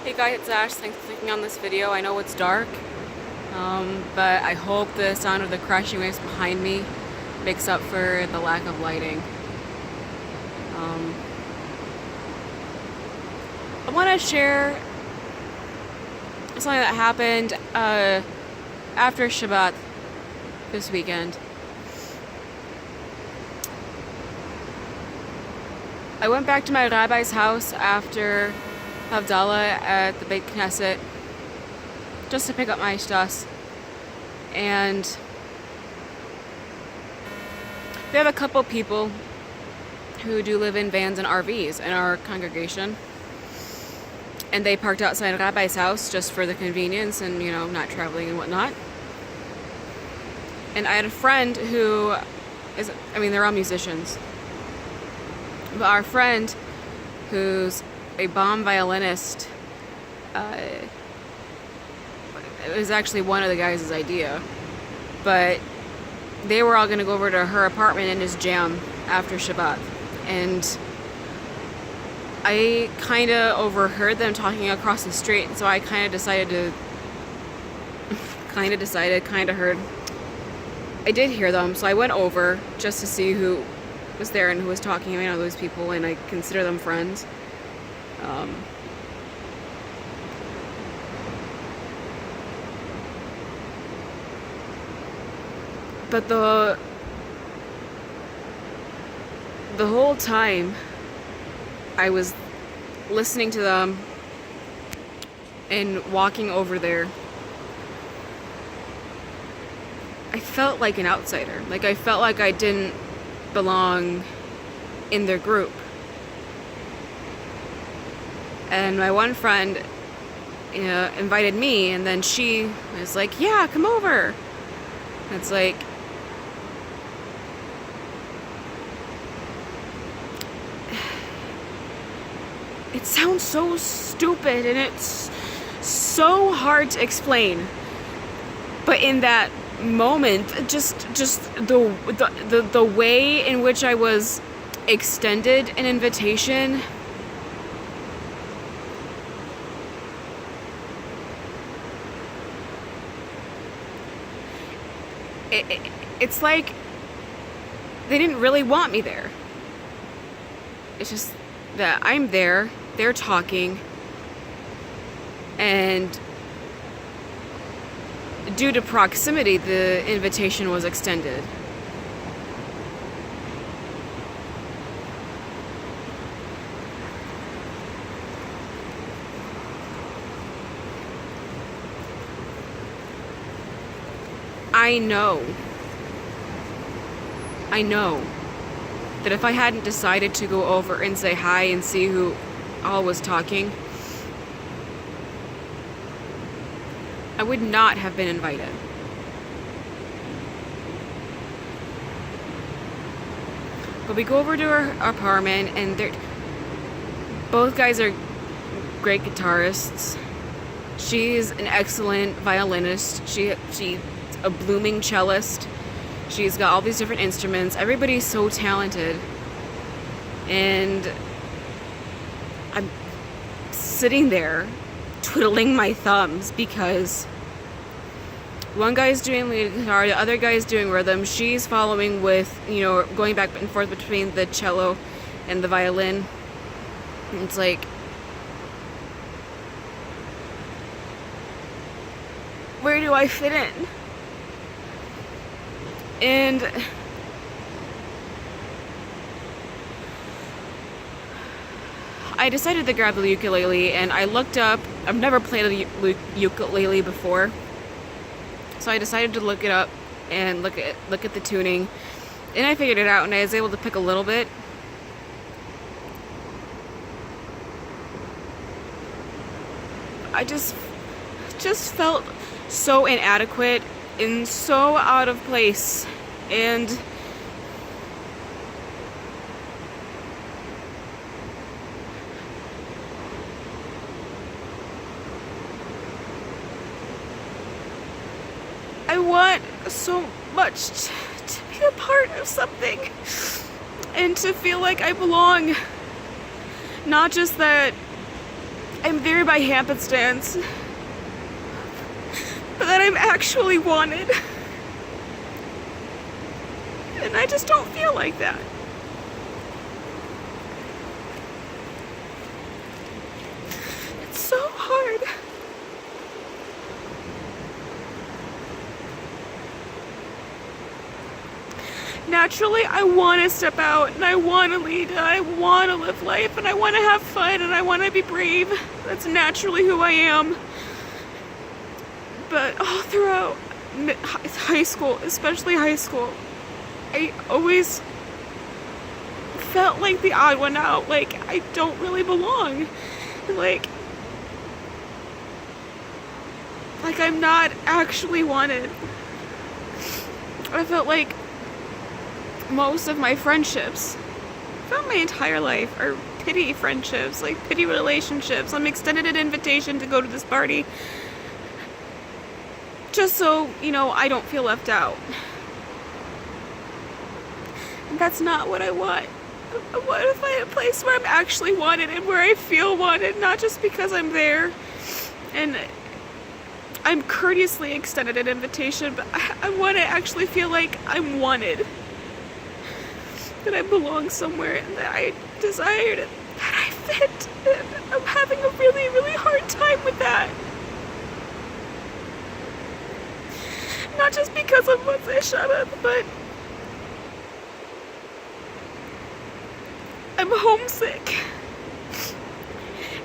Hey guys, it's Ash. Thanks for clicking on this video. I know it's dark, but I hope the sound of the crashing waves behind me makes up for the lack of lighting. I want to share something that happened after Shabbat this weekend. I went back to my rabbi's house after Havdalah at the Beit Knesset just to pick up my shtas, and we have a couple people who do live in vans and RVs in our congregation, and they parked outside Rabbi's house just for the convenience and, you know, not traveling and whatnot. And I had a friend who is, they're all musicians, but our friend who's a bomb violinist, it was actually one of the guys' idea, but they were all going to go over to her apartment and just jam after Shabbat, and I kind of overheard them talking across the street, so I kind of heard. I did hear them, so I went over just to see who was there and who was talking. I know those people, and I consider them friends. But the whole time I was listening to them and walking over there, I felt like an outsider. Like, I felt like I didn't belong in their group. And my one friend invited me, and then she was like, yeah, come over. And it's like, it sounds so stupid and it's so hard to explain. But in that moment, just the way in which I was extended an invitation, it's like they didn't really want me there. It's just that I'm there, they're talking, and due to proximity, the invitation was extended. I know that if I hadn't decided to go over and say hi and see who all was talking, I would not have been invited. But we go over to our apartment, and both guys are great guitarists. She's an excellent violinist. She's a blooming cellist. She's got all these different instruments. Everybody's so talented. And I'm sitting there twiddling my thumbs because one guy's doing lead guitar, the other guy's doing rhythm. She's following with, going back and forth between the cello and the violin. And it's like, where do I fit in? And I decided to grab the ukulele, and I looked up. I've never played a ukulele before, so I decided to look it up and look at the tuning, and I figured it out, and I was able to pick a little bit. I just felt so inadequate and so out of place, and I want so much to be a part of something and to feel like I belong. Not just that I'm there by happenstance, but that I'm actually wanted. And I just don't feel like that. It's so hard. Naturally, I want to step out, and I want to lead, and I want to live life, and I want to have fun, and I want to be brave. That's naturally who I am. But all throughout high school, especially high school, I always felt like the odd one out, like I don't really belong. Like I'm not actually wanted. I felt like most of my friendships, throughout my entire life, are pity friendships, like pity relationships. I'm extended an invitation to go to this party just so, I don't feel left out. And that's not what I want. I want to find a place where I'm actually wanted and where I feel wanted, not just because I'm there. And I'm courteously extended an invitation, but I want to actually feel like I'm wanted. That I belong somewhere and that I desired and that I fit. And I'm having a really, really hard time with that. Not just because of what's I shut up, but I'm homesick.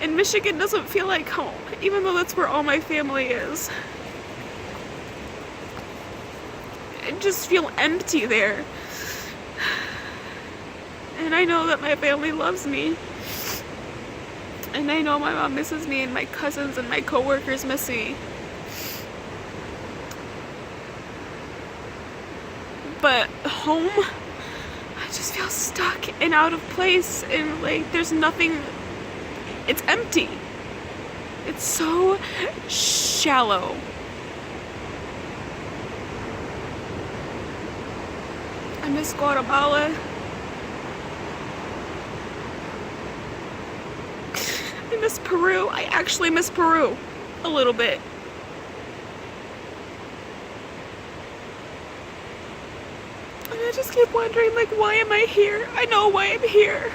And Michigan doesn't feel like home, even though that's where all my family is. I just feel empty there. And I know that my family loves me. And I know my mom misses me, and my cousins and my coworkers miss me. But home, I just feel stuck and out of place, and like there's nothing, it's empty. It's so shallow. I miss Guatemala. I miss Peru. I actually miss Peru a little bit. And I just keep wondering, like, why am I here? I know why I'm here.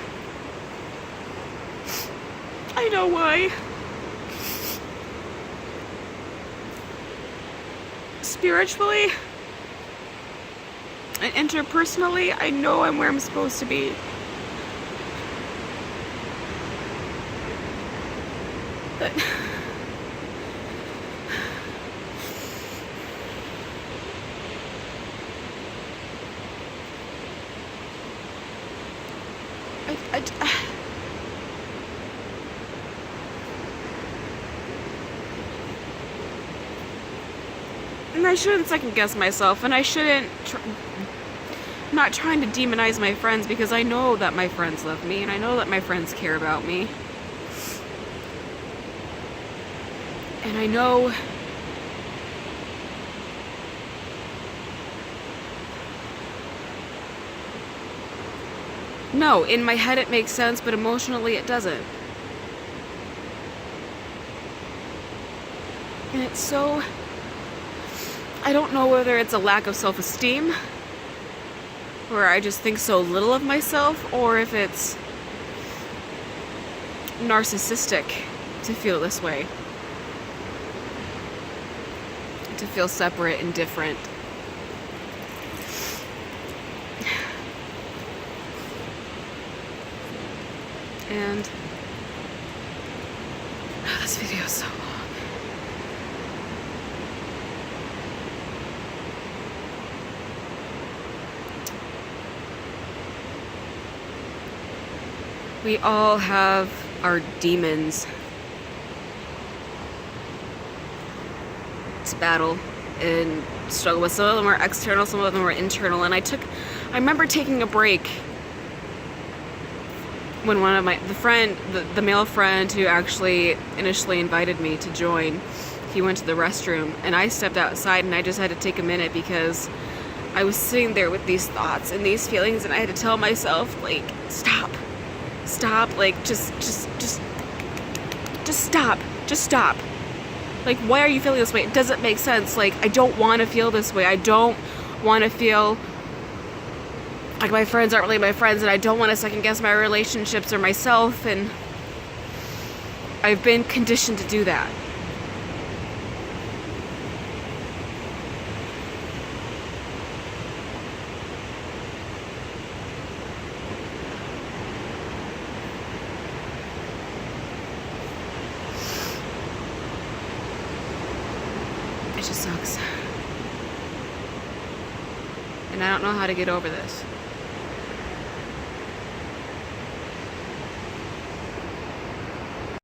I know why. Spiritually and interpersonally, I know I'm where I'm supposed to be. But and I shouldn't second guess myself, and I shouldn't I'm not trying to demonize my friends, because I know that my friends love me, and I know that my friends care about me. And I know no, in my head it makes sense, but emotionally it doesn't. And it's so, I don't know whether it's a lack of self-esteem, where I just think so little of myself, or if it's narcissistic to feel this way. To feel separate and different. And oh, this video is so long. We all have our demons to battle and struggle with. Some of them are external, some of them are internal. And I remember taking a break when one of the male friend who actually initially invited me to join, he went to the restroom, and I stepped outside, and I just had to take a minute because I was sitting there with these thoughts and these feelings, and I had to tell myself, like, stop, like, just just stop. Just stop. Like, why are you feeling this way? It doesn't make sense. Like, I don't want to feel this way. I don't want to feel like my friends aren't really my friends, and I don't want to second guess my relationships or myself, and I've been conditioned to do that. It just sucks. And I don't know how to get over this.